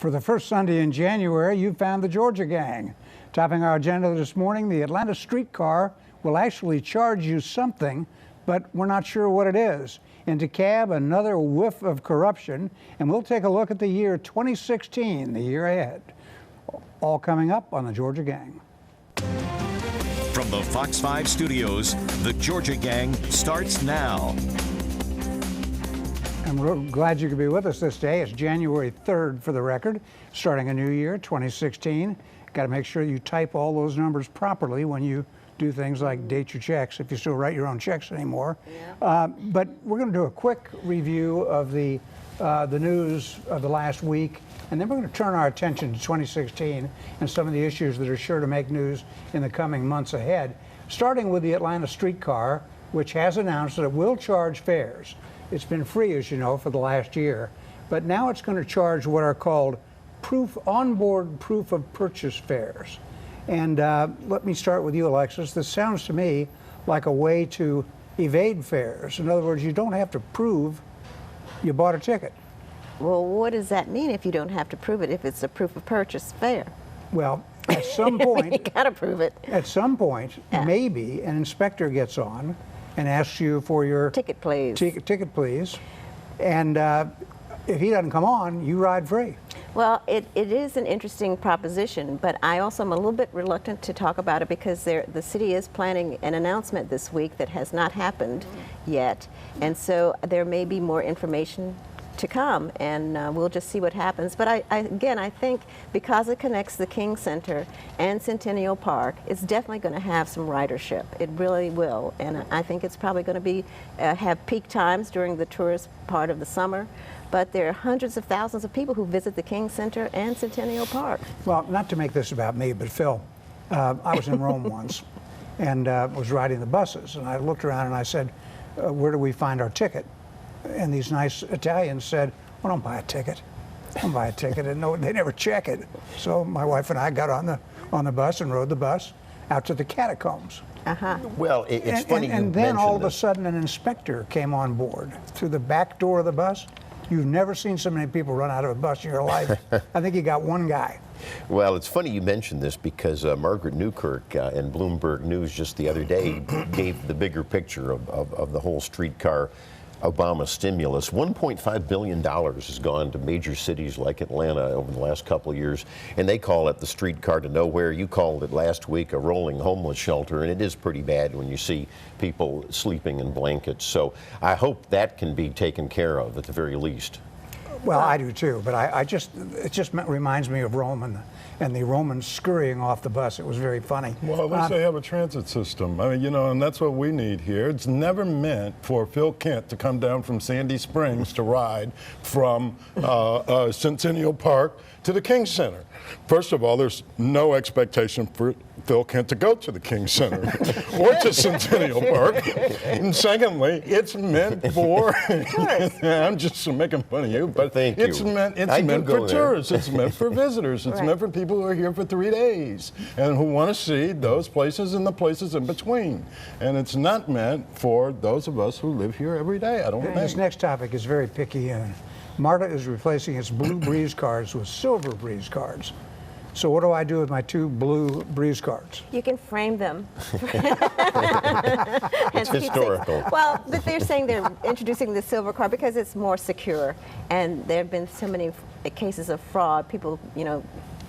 For the first Sunday in January, you found the Georgia Gang. Topping our agenda this morning, the Atlanta Streetcar will actually charge you something, but we're not sure what it is. In DeKalb, another whiff of corruption, and we'll take a look at the year 2016, the year ahead. All coming up on the Georgia Gang. From the Fox 5 studios, the Georgia Gang starts now. And we're glad you could be with us this day. It's January 3rd for the record, starting a new year, 2016. Got to make sure you type all those numbers properly when you do things like date your checks, if you still write your own checks anymore. Yeah. But we're going to do a quick review of the news of the last week, and then we're going to turn our attention to 2016 and some of the issues that are sure to make news in the coming months ahead, starting with the Atlanta Streetcar, which has announced that it will charge fares. It's been free, as you know, for the last year, but now it's going to charge what are called onboard proof of purchase fares. And let me start with you, Alexis. This sounds to me like a way to evade fares. In other words, you don't have to prove you bought a ticket. Well, what does that mean if you don't have to prove it, if it's a proof of purchase fare? Well, at some point, you gotta prove it. At some point, maybe an inspector gets on and asks you for your ticket, please. Ticket, please. And if he doesn't come on, you ride free. Well, it is an interesting proposition, but I also am a little bit reluctant to talk about it because the city is planning an announcement this week that has not happened yet, and so there may be more information to come, and we'll just see what happens. But again, I think because it connects the King Center and Centennial Park, it's definitely going to have some ridership. It really will, and I think it's probably going to be have peak times during the tourist part of the summer. But there are hundreds of thousands of people who visit the King Center and Centennial Park. Well, not to make this about me, but Phil, I was in Rome once and was riding the buses, and I looked around and I said, where do we find our ticket? And these nice Italians said, well, don't buy a ticket. Don't buy a ticket. And no, they never check it. So my wife and I got on the bus and rode the bus out to the catacombs. Well, it's funny and then all of a sudden an inspector came on board through the back door of the bus. You've never seen so many people run out of a bus in your life. I think you got one guy. Well, it's funny you mentioned this because Margaret Newkirk in Bloomberg News just the other day gave the bigger picture of the whole streetcar Obama stimulus. $1.5 billion has gone to major cities like Atlanta over the last couple of years, and they call it the streetcar to nowhere. You called it last week a rolling homeless shelter, and it is pretty bad when you see people sleeping in blankets. So I hope that can be taken care of at the very least. Well, I do too, but it just reminds me of Rome and the Romans scurrying off the bus. It was very funny. Well, at least they have a transit system. I mean, you know, and that's what we need here. It's never meant for Phil Kent to come down from Sandy Springs to ride from Centennial Park to the King Center. First of all, there's no expectation for Phil Kent to go to the King Center or to Centennial Park. And secondly, it's meant for, I'm just making fun of you, but it's meant for tourists. It's meant for visitors. It's meant for people who are here for 3 days and who want to see those places and the places in between. And it's not meant for those of us who live here every day, I don't think. This next topic is very picayune. MARTA is replacing its blue Breeze cards with silver Breeze cards. So what do I do with my 2 blue Breeze cards? You can frame them. It's historical. Well, but they're saying they're introducing the silver card because it's more secure. And there have been so many cases of fraud, people, you know,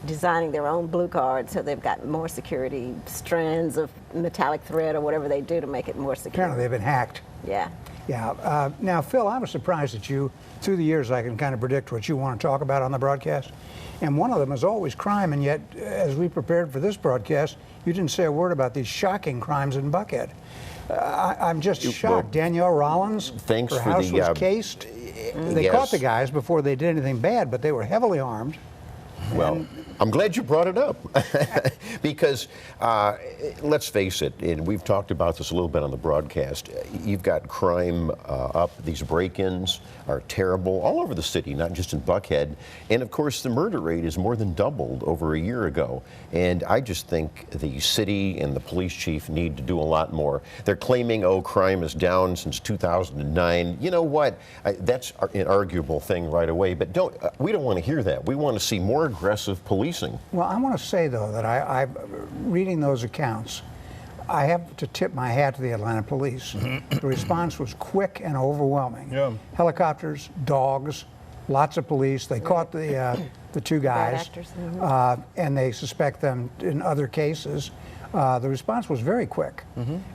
designing their own blue cards, so they've got more security, strands of metallic thread or whatever they do to make it more secure. Apparently they've been hacked. Yeah. Yeah. Now, Phil, I was surprised that you, through the years, I can kind of predict what you want to talk about on the broadcast. And one of them is always crime, and yet, as we prepared for this broadcast, you didn't say a word about these shocking crimes in Buckhead. I'm just shocked. Well, Danielle Rollins, her house was cased. They caught the guys before they did anything bad, but they were heavily armed. Well, I'm glad you brought it up because let's face it, and we've talked about this a little bit on the broadcast, you've got crime up, these break-ins are terrible all over the city, not just in Buckhead, and of course the murder rate is more than doubled over a year ago, and I just think the city and the police chief need to do a lot more. They're claiming, oh, crime is down since 2009. You know what? That's an arguable thing right away, but we don't want to hear that. We want to see more aggressive policing. Well, I want to say, though, that I reading those accounts, I have to tip my hat to the Atlanta police. The response was quick and overwhelming. Yeah. Helicopters, dogs, lots of police. They caught the two guys, actors. and they suspect them in other cases. The response was very quick.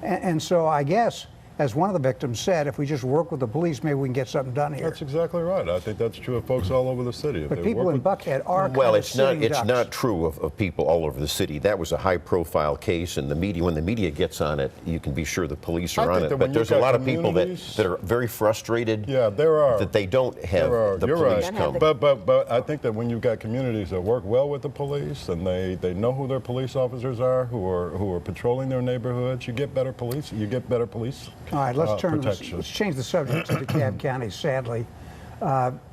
And so I guess, as one of the victims said, if we just work with the police, maybe we can get something done here. That's exactly right. I think that's true of folks all over the city. If But they people work in with- Buckhead are Well, kind of it's not. sitting It's ducks. not true of people all over the city. That was a high-profile case, and the media, when the media gets on it, you can be sure the police I are on think it. that But when there's you've a got lot of people communities- that are very frustrated. Yeah, there are. That they don't have There are. the You're police right. come. But I think that when you've got communities that work well with the police and they know who their police officers are, who are patrolling their neighborhoods, you get better police. You get better police. All right, let's protection. let's change the subject to DeKalb County. Sadly,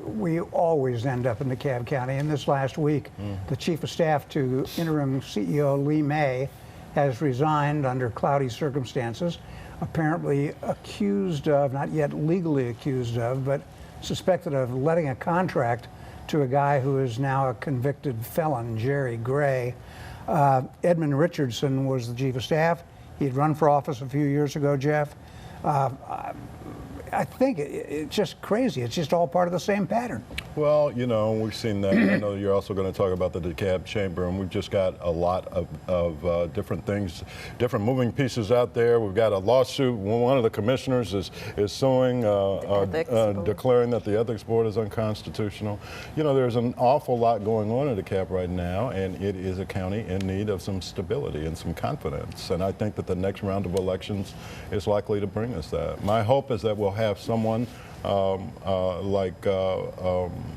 we always end up in DeKalb County. And this last week, the chief of staff to interim CEO Lee May has resigned under cloudy circumstances, apparently accused of, not yet legally accused of, but suspected of letting a contract to a guy who is now a convicted felon, Jerry Gray. Edmund Richardson was the chief of staff. He'd run for office a few years ago, Jeff. I think it's just crazy. It's just all part of the same pattern. Well, you know, we've seen that. I know you're also going to talk about the DeKalb Chamber, and we've just got a lot of different things, different moving pieces out there. We've got a lawsuit. One of the commissioners is suing, declaring that the ethics board is unconstitutional. You know, there's an awful lot going on in DeKalb right now, and it is a county in need of some stability and some confidence. And I think that the next round of elections is likely to bring us that. My hope is that we'll have someone like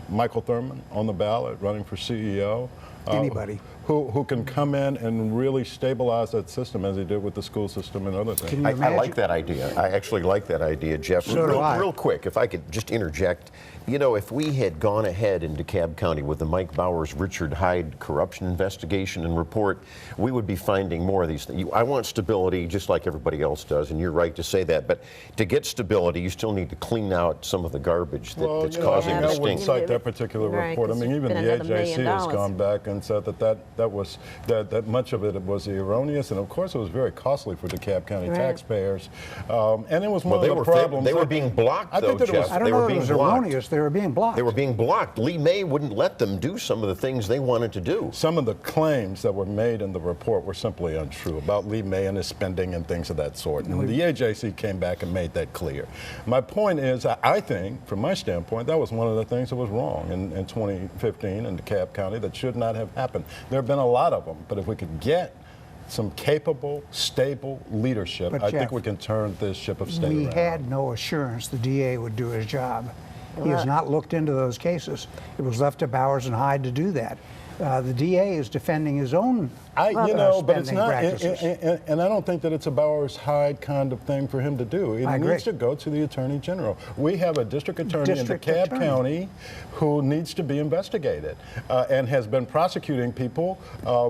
Michael Thurman on the ballot running for CEO. Anybody. Who can come in and really stabilize that system as he did with the school system and other things. Can you I imagine? like that idea. I actually like that idea, Jeff. So do I. Real quick, if I could just interject. You know, if we had gone ahead in DeKalb County with the Mike Bowers, Richard Hyde corruption investigation and report, we would be finding more of these things. I want stability just like everybody else does, and you're right to say that. But to get stability, you still need to clean out some of the garbage that's causing I the wouldn't stink. cite that particular Right, report. I 'cause mean, even the it's been another $1 AJC million. has gone back and said that much of it was erroneous, and of course it was very costly for DeKalb County Right. taxpayers. And it was one Well, of the problems. they were being blocked, I though, think that it was, Jeff. I don't They know were that it being was blocked. erroneous. They were being blocked. They were being blocked. Lee May wouldn't let them do some of the things they wanted to do. Some of the claims that were made in the report were simply untrue about Lee May and his spending and things of that sort. And the AJC came back and made that clear. My point is, I think, from my standpoint, that was one of the things that was wrong in 2015 in DeKalb County that should not have happened. There have been a lot of them, but if we could get some capable, stable leadership, But I Jeff, think we can turn this ship of state We around. had no assurance the DA would do his job. He has not looked into those cases. It was left to Bowers and Hyde to do that. The DA is defending his own but it's spending not, practices. and I don't think that it's a Bowers Hyde kind of thing for him to do. It I agree. needs to go to the Attorney General. We have a district attorney District in DeKalb attorney. County who needs to be investigated and has been prosecuting people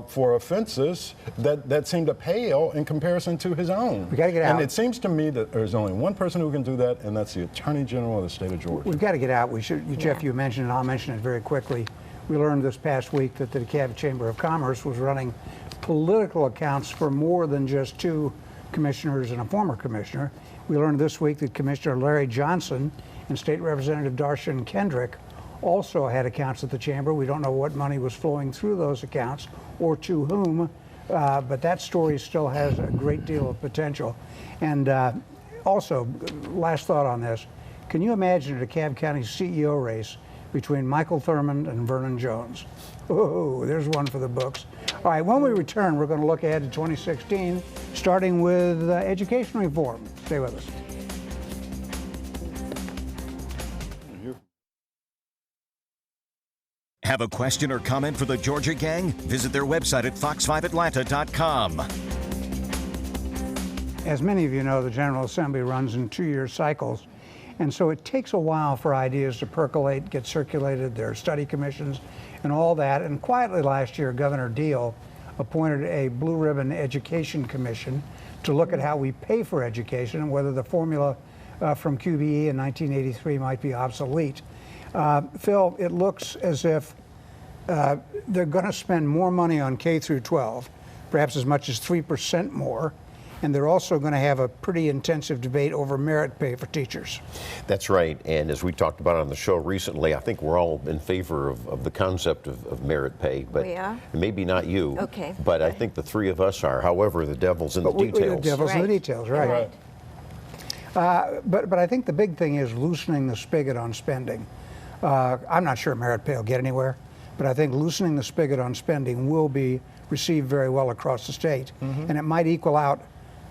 for offenses that seem to pale in comparison to his own. We gotta get out. And it seems to me that there's only one person who can do that, and that's the Attorney General of the state of Georgia. We've got to get out. We should. Jeff, you mentioned it. I'll mention it very quickly. We learned this past week that the DeKalb Chamber of Commerce was running political accounts for more than just two commissioners and a former commissioner. We learned this week that Commissioner Larry Johnson and State Representative Darshan Kendrick also had accounts at the chamber. We don't know what money was flowing through those accounts or to whom, but that story still has a great deal of potential. And also, last thought on this, can you imagine a DeKalb County CEO race between Michael Thurman and Vernon Jones? Oh, there's one for the books. All right, when we return, we're going to look ahead to 2016, starting with education reform. Stay with us. Have a question or comment for the Georgia Gang? Visit their website at fox5atlanta.com. As many of you know, the General Assembly runs in 2-year cycles, and so it takes a while for ideas to percolate, get circulated. There are study commissions and all that. And quietly last year, Governor Deal appointed a blue ribbon education commission to look at how we pay for education and whether the formula from QBE in 1983 might be obsolete. Phil, it looks as if they're going to spend more money on K through 12, perhaps as much as 3% more. And they're also going to have a pretty intensive debate over merit pay for teachers. That's right. And as we talked about on the show recently, I think we're all in favor of the concept of merit pay. But we are? Maybe not you. Okay. But I think the three of us are. However, the devil's in the details. The devil's in the details, right. But I think the big thing is loosening the spigot on spending. I'm not sure merit pay will get anywhere, but I think loosening the spigot on spending will be received very well across the state. And it might equal out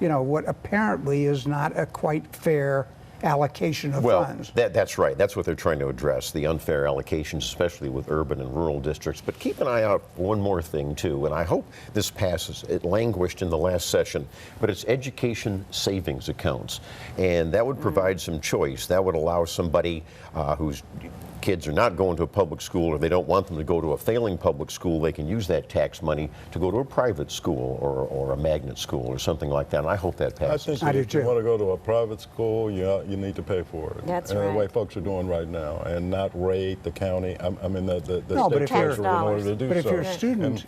what apparently is not a quite fair allocation of funds. That's right. That's what they're trying to address, the unfair allocations, especially with urban and rural districts. But keep an eye out for one more thing, too, and I hope this passes. It languished in the last session, but it's education savings accounts. And that would provide some choice. That would allow somebody whose kids are not going to a public school or they don't want them to go to a failing public school, they can use that tax money to go to a private school or a magnet school or something like that. And I do think if you want to go to a private school, you need to pay for it. That's and right. the way folks are doing right now, and not rate the county. The but state treasurer in order to do so. But if your student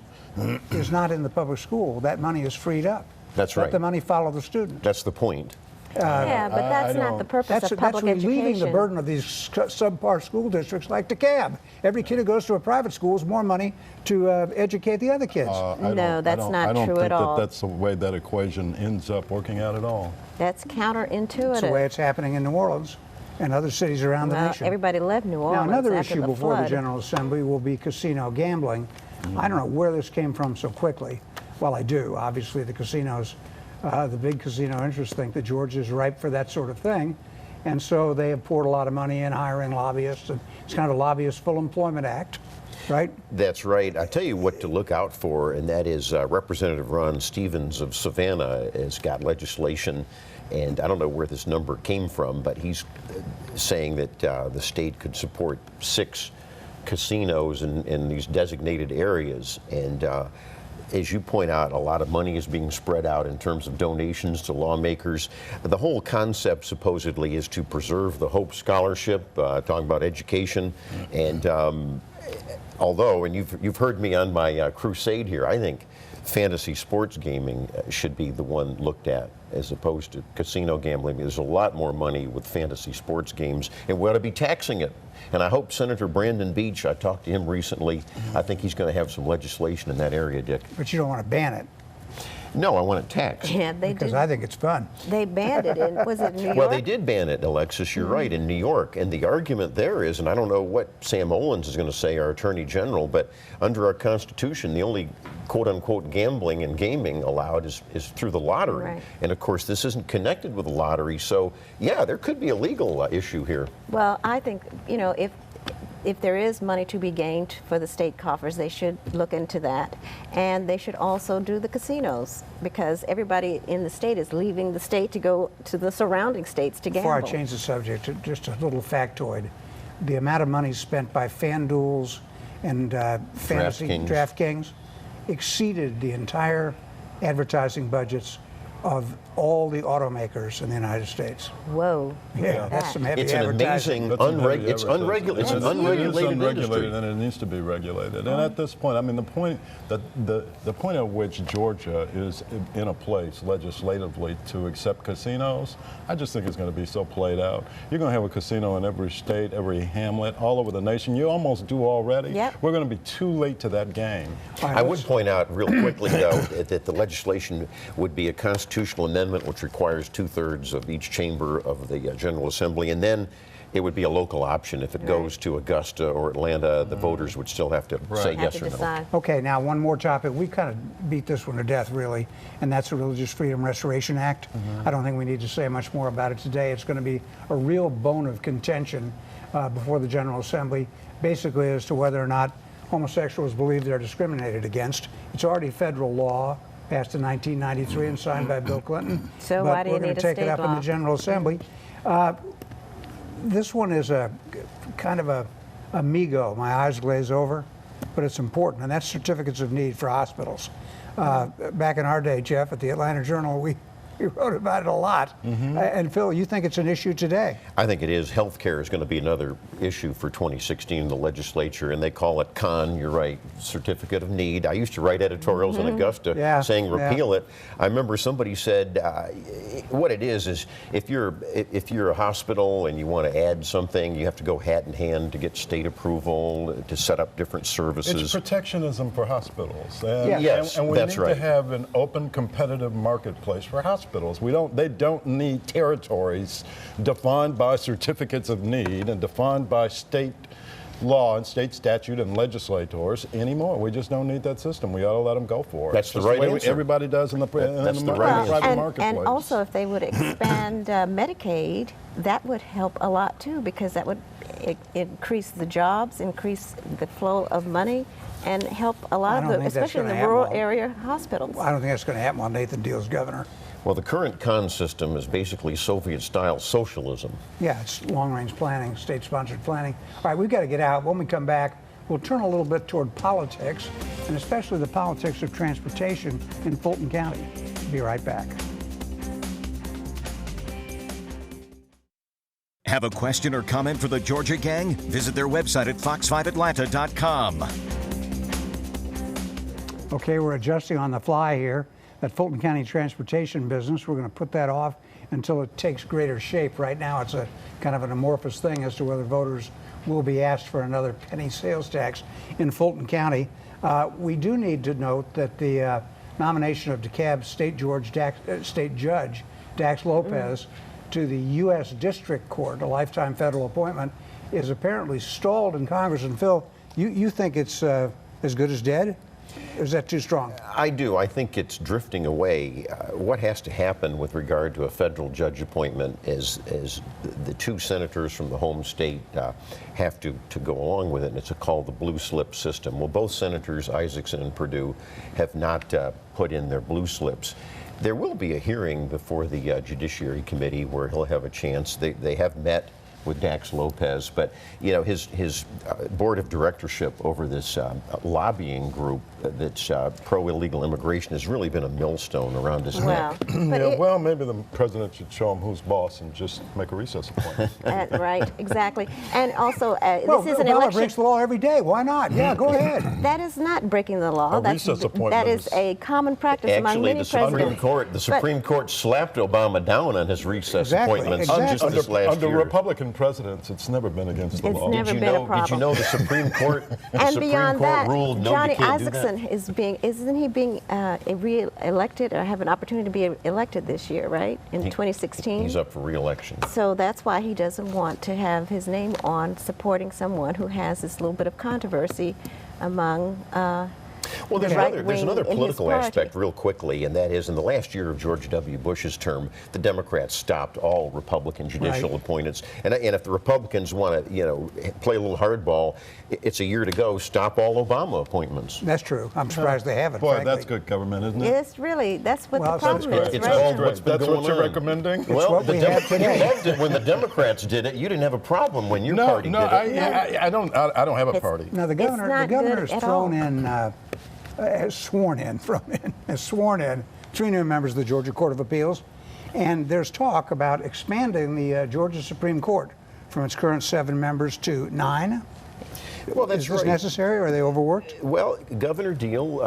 is not in the public school, that money is freed up. That's right. Let the money follow the student. That's the point. Yeah, but that's not the purpose of public that's relieving education. the burden of these subpar school districts like DeKalb. Every kid who goes to a private school is more money to educate the other kids. No, that's not true at all. I don't think that's the way that equation ends up working out at all. That's counterintuitive. It's the way it's happening in New Orleans and other cities around the nation. Everybody left New Orleans. Now, another after issue the before flood. the General Assembly will be casino gambling. I don't know where this came from so quickly. Well, I do. Obviously, the casinos, the big casino interests think that Georgia is ripe for that sort of thing. And so they have poured a lot of money in hiring lobbyists. And it's kind of a lobbyist full employment act, right? That's right. I tell you what to look out for, and that is Representative Ron Stevens of Savannah has got legislation, and I don't know where this number came from, but he's saying that the state could support 6 casinos in these designated areas. And as you point out, a lot of money is being spread out in terms of donations to lawmakers. The whole concept supposedly is to preserve the Hope Scholarship, talking about education. And although, and you've heard me on my crusade here, I think fantasy sports gaming should be the one looked at as opposed to casino gambling. There's a lot more money with fantasy sports games, and we ought to be taxing it. And I hope Senator Brandon Beach, I talked to him recently, I think he's going to have some legislation in that area, Dick. But you don't want to ban it. No, I want it taxed. Yeah, they Because did. I think it's fun. They banned it in, was it New York? Well, they did ban it, Alexis, you're right, in New York. And the argument there is, and I don't know what Sam Owens is going to say, our Attorney General, but under our Constitution, the only quote-unquote gambling and gaming allowed is through the lottery. Right. And, of course, this isn't connected with the lottery. So, yeah, there could be a legal issue here. Well, I think, if there is money to be gained for the state coffers, they should look into that. And they should also do the casinos, because everybody in the state is leaving the state to go to the surrounding states to gamble. Before I change the subject, just a little factoid. The amount of money spent by FanDuels and fantasy DraftKings exceeded the entire advertising budgets of all the automakers in the United States. Whoa. Yeah, that's some heavy It's an advertising. amazing, it's an unregulated industry. And it needs to be regulated. And at this point, I mean, the point at which Georgia is in a place legislatively to accept casinos, I just think it's going to be so played out. You're going to have a casino in every state, every hamlet, all over the nation. You almost do already. Yep. We're going to be too late to that game. I would point out real quickly, though, that the legislation would be a constitutional amendment which requires 2/3 of each chamber of the General Assembly, and then it would be a local option. If it goes to Augusta or Atlanta, the voters would still have to say yes or no. Okay, now one more topic. We kind of beat this one to death, really, and that's the Religious Freedom Restoration Act. I don't think we need to say much more about it today. It's going to be a real bone of contention before the General Assembly, basically as to whether or not homosexuals believe they're discriminated against. It's already federal law, passed in 1993 and signed by Bill Clinton. So but why do you we're going need to a take it state up in law? the General Assembly. This one is a kind of a amigo. My eyes glaze over, but it's important, and that's certificates of need for hospitals. Back in our day, Jeff, at the Atlanta Journal, we wrote about it a lot. And Phil, you think it's an issue today? I think it is. Healthcare is going to be another issue for 2016 in the legislature, and they call it CON, you're right, Certificate of Need. I used to write editorials in Augusta saying repeal it. I remember somebody said what it is if you're a hospital and you want to add something, you have to go hat in hand to get state approval to set up different services. It's protectionism for hospitals. And, Yes, and we that's need right. to have an open, competitive marketplace for hospitals. They don't need territories defined by certificates of need and defined by state law and state statute and legislators anymore. We just don't need that system. We ought to let them go for it. That's the Just right way answer. everybody does in the, That's the right private answer. marketplace. And also, if they would expand Medicaid, that would help a lot too, because that would increase the jobs, increase the flow of money, and help a lot of the, especially in the rural area hospitals. I don't think that's going to happen while Nathan Deal's governor. Well, the current CON system is basically Soviet-style socialism. Yeah, it's long-range planning, state-sponsored planning. All right, we've got to get out. When we come back, we'll turn a little bit toward politics, and especially the politics of transportation in Fulton County. Be right back. Have a question or comment for the Georgia Gang? Visit their website at fox5atlanta.com. Okay, we're adjusting on the fly here. That Fulton County transportation business, we're going to put that off until it takes greater shape. Right now, it's a kind of an amorphous thing as to whether voters will be asked for another penny sales tax in Fulton County. We do need to note that the nomination of DeKalb State Judge Dax Lopez to the U.S. District Court, a lifetime federal appointment, is apparently stalled in Congress. And Phil, you think it's as good as dead? Or is that too strong? I do. I think it's drifting away. What has to happen with regard to a federal judge appointment is the two senators from the home state have to go along with it, and it's called the blue slip system. Well, both senators, Isaacson and Perdue, have not put in their blue slips. There will be a hearing before the Judiciary Committee where he'll have a chance. They have met with Dax Lopez, but you know his board of directorship over this lobbying group that's pro-illegal immigration has really been a millstone around his neck. Well, maybe the president should show him who's boss and just make a recess appointment. Right, exactly. And also, Well, this is an Obama election. breaks the law every day. Why not? Yeah, go ahead. That is not breaking the law. A recess appointment That is is- a common practice among Actually, many the Supreme presidents. Supreme Court slapped Obama down on his recess Exactly, appointments exactly. just this last Under year. Republican presidents, it's never been against the It's law. never Did you been a know? Did you problem. know the Supreme Court? And beyond that, ruled no, Johnny you can't do Isaacson that. isn't he being re-elected or have an opportunity to be elected this year, right? In 2016? He's up for re-election. So that's why he doesn't want to have his name on supporting someone who has this little bit of controversy among Well, there's right another wing in his political party. aspect real quickly, and that is in the last year of George W. Bush's term, the Democrats stopped all Republican judicial Right. appointments. And if the Republicans want to, play a little hardball, it's a year to go. Stop all Obama appointments. That's true. I'm surprised they haven't. Boy, frankly. that's good government, isn't it? It's really, that's what Well, the that's problem is, great. It's right? called what's been That's going what you're on. recommending? It's what we have today. You loved it when the Democrats did it. You didn't have a problem when your No, party no, did it. I don't have a It's- party. Now the It's governor not good is at thrown all. in, has sworn in 3 new members of the Georgia Court of Appeals, and there's talk about expanding the Georgia Supreme Court from its current 7 members to 9. Well, that's Is this right. necessary? Or are they overworked? Well, Governor Deal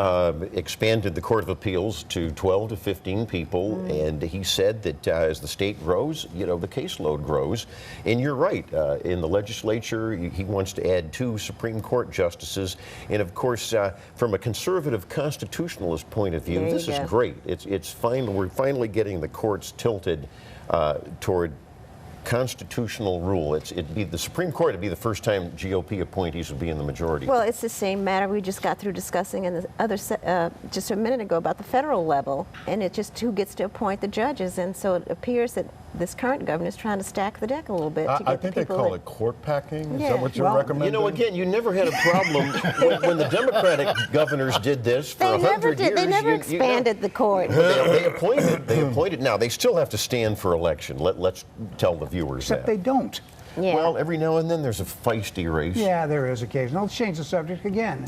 expanded the Court of Appeals to 12 to 15 people, and he said that as the state grows, the caseload grows. And you're right, in the legislature, he wants to add 2 Supreme Court justices. And of course, from a conservative constitutionalist point of view, There you this is go. great. It's fine. We're finally getting the courts tilted toward constitutional rule. It'd be the Supreme Court. It'd be the first time GOP appointees would be in the majority. Well, it's the same matter we just got through discussing in the other just a minute ago about the federal level, and it's just who gets to appoint the judges. And so it appears that this current governor is trying to stack the deck a little bit. I think they call it court packing. Is Yeah. that what you're Well, recommending? You know, again, you never had a problem when the Democratic governors did this for They 100 never did. years. They never expanded the court. They appointed. They appointed. Now they still have to stand for election. Let's tell the viewers Except that. they don't. Yeah. Well, every now and then there's a feisty race. Yeah, there is occasionally. Let's change the subject again.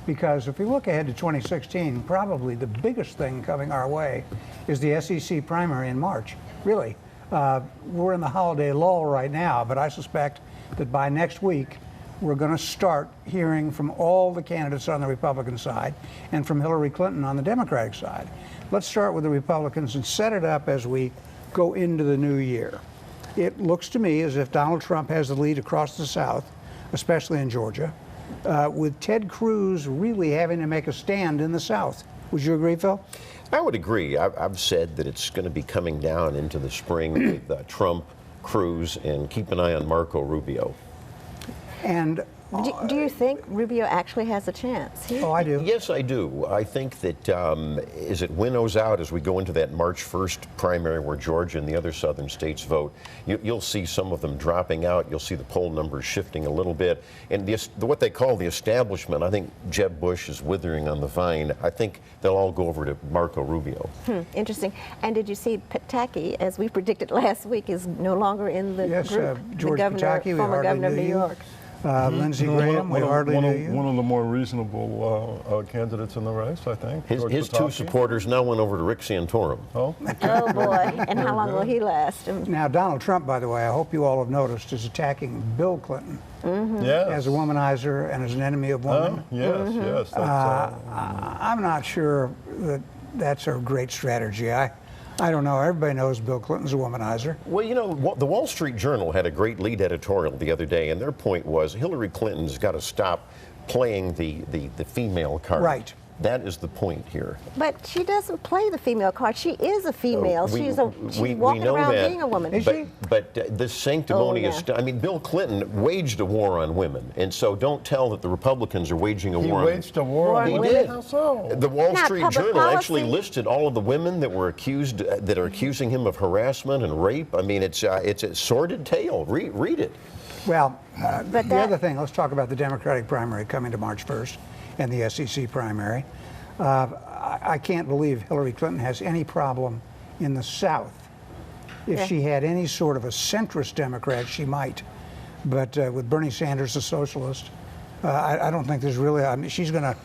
Because if we look ahead to 2016, probably the biggest thing coming our way is the SEC primary in March. Really. We're in the holiday lull right now, but I suspect that by next week, we're going to start hearing from all the candidates on the Republican side and from Hillary Clinton on the Democratic side. Let's start with the Republicans and set it up as we go into the new year. It looks to me as if Donald Trump has the lead across the South, especially in Georgia, with Ted Cruz really having to make a stand in the South. Would you agree, Phil? I would agree. I've said that it's going to be coming down into the spring with Trump, Cruz, and keep an eye on Marco Rubio. And Do you think Rubio actually has a chance? oh, I do. Yes, I do. I think that as it winnows out, as we go into that March 1st primary where Georgia and the other southern states vote, you'll see some of them dropping out. You'll see the poll numbers shifting a little bit. And what they call the establishment, I think Jeb Bush is withering on the vine. I think they'll all go over to Marco Rubio. Interesting. And did you see Pataki, as we predicted last week, is no longer in the Yes, group? George the governor, Pataki, we former hardly governor of knew New you. York. Lindsey Graham, we hardly knew you. One of the more reasonable candidates in the race, I think. His George two Pataki. supporters now went over to Rick Santorum. Oh, Oh boy! And how long will he last? Now, Donald Trump, by the way, I hope you all have noticed, is attacking Bill Clinton yes. as a womanizer and as an enemy of women. Yes, yes. I'm not sure that that's a great strategy. I don't know. Everybody knows Bill Clinton's a womanizer. Well, you know, the Wall Street Journal had a great lead editorial the other day, and their point was Hillary Clinton's got to stop playing the female card. Right. That is the point here. But she doesn't play the female card. She is a female. She's walking know around that, being a woman. Is she? But this sanctimonious, Oh, yeah. I mean, Bill Clinton waged a war on women, and so don't tell that the Republicans are waging a He war on waged a war on He women. did. How so? The Wall Not Street public Journal actually policy. listed all of the women that were accused, that are accusing him of harassment and rape. I mean, it's a sordid tale. Read it. Well, But the that- other thing, let's talk about the Democratic primary coming to March 1st and the SEC primary. I can't believe Hillary Clinton has any problem in the South. If Yeah. she had any sort of a centrist Democrat, she might. But with Bernie Sanders, a socialist, I don't think there's really, I mean, she's going to,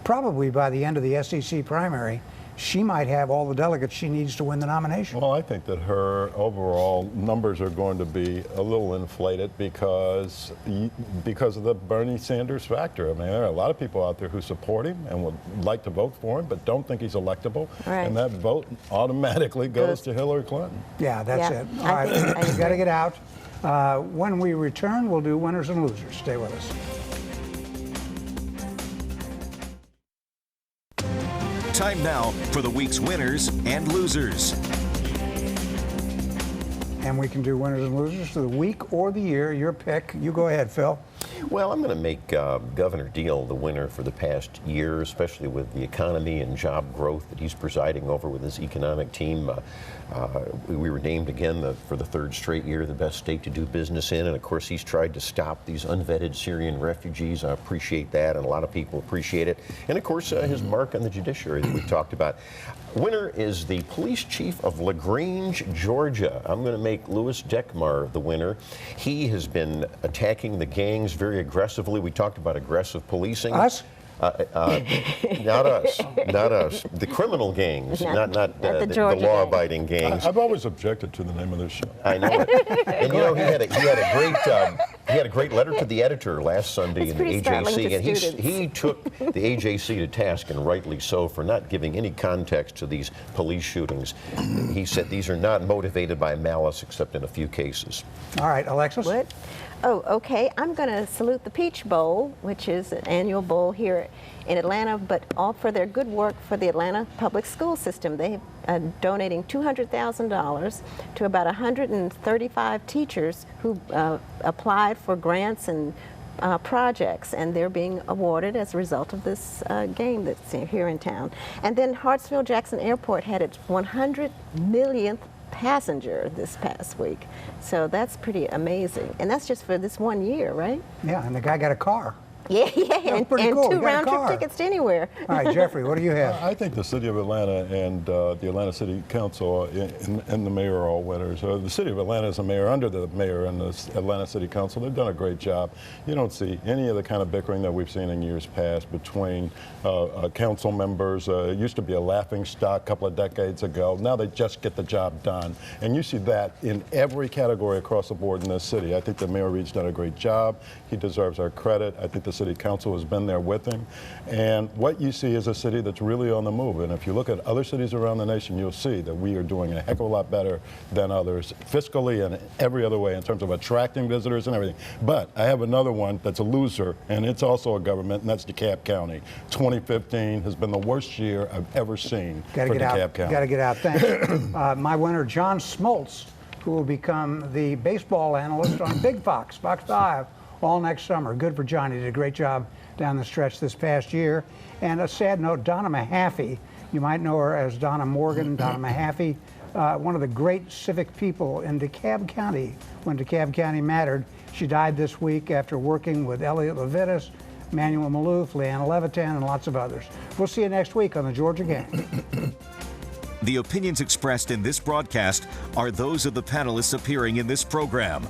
probably by the end of the SEC primary, she might have all the delegates she needs to win the nomination. Well, I think that her overall numbers are going to be a little inflated because of the Bernie Sanders factor. I mean, there are a lot of people out there who support him and would like to vote for him, but don't think he's electable. Right. And that vote automatically goes to Hillary Clinton. Yeah, that's Yeah, it. I All right, think- I we got to agree. get out. When we return, we'll do winners and losers. Stay with us. Time now for the week's winners and losers. And we can do winners and losers for the week or the year. Your pick. You go ahead, Phil. Well, I'm going to make Governor Deal the winner for the past year, especially with the economy and job growth that he's presiding over with his economic team. We were named again for the third straight year the best state to do business in, and of course he's tried to stop these unvetted Syrian refugees. I appreciate that, and a lot of people appreciate it. And of course his mark on the judiciary that we talked about. Winner is the police chief of LaGrange, Georgia. I'm going to make Louis Dekmar the winner. He has been attacking the gangs very aggressively. We talked about aggressive policing. Us? Not us. Not us. The criminal gangs, not the the Georgia law-abiding gangs. I've always objected to the name of this show. I know it. And you know, he had a great letter to the editor last Sunday It's in the pretty startling AJC, to and students. he took the AJC to task, and rightly so, for not giving any context to these police shootings. He said these are not motivated by malice, except in a few cases. All right, Alexis. What? Oh, okay. I'm going to salute the Peach Bowl, which is an annual bowl here in Atlanta, but all for their good work for the Atlanta public school system. They are donating $200,000 to about 135 teachers who applied for grants and projects, and they're being awarded as a result of this game that's here in town. And then Hartsfield-Jackson Airport had its 100 millionth passenger this past week. So that's pretty amazing. And that's just for this 1 year, right? Yeah, and the guy got a car. Yeah, That's and pretty cool. 2 You got a round-trip car. tickets to anywhere. All right, Jeffrey, what do you have? I think the City of Atlanta and the Atlanta City Council and the mayor are all winners. The City of Atlanta is a mayor under the mayor and the Atlanta City Council. They've done a great job. You don't see any of the kind of bickering that we've seen in years past between council members. It used to be a laughing stock a couple of decades ago. Now they just get the job done. And you see that in every category across the board in this city. I think the Mayor Reed's done a great job. He deserves our credit. I think the City Council has been there with him. And what you see is a city that's really on the move. And if you look at other cities around the nation, you'll see that we are doing a heck of a lot better than others, fiscally and every other way in terms of attracting visitors and everything. But I have another one that's a loser, and it's also a government, and that's DeKalb County. 2015 has been the worst year I've ever seen for DeKalb County. Got to get out. Thanks. My winner, John Smoltz, who will become the baseball analyst on Big Fox, Fox 5, all next summer. Good for Johnny. Did a great job down the stretch this past year. And a sad note, Donna Mahaffey, you might know her as Donna Morgan. Donna Mahaffey, one of the great civic people in DeKalb County when DeKalb County mattered. She died this week after working with Elliot Levitas, Manuel Maloof, Leanna Levitan, and lots of others. We'll see you next week on the Georgia Gang. The opinions expressed in this broadcast are those of the panelists appearing in this program.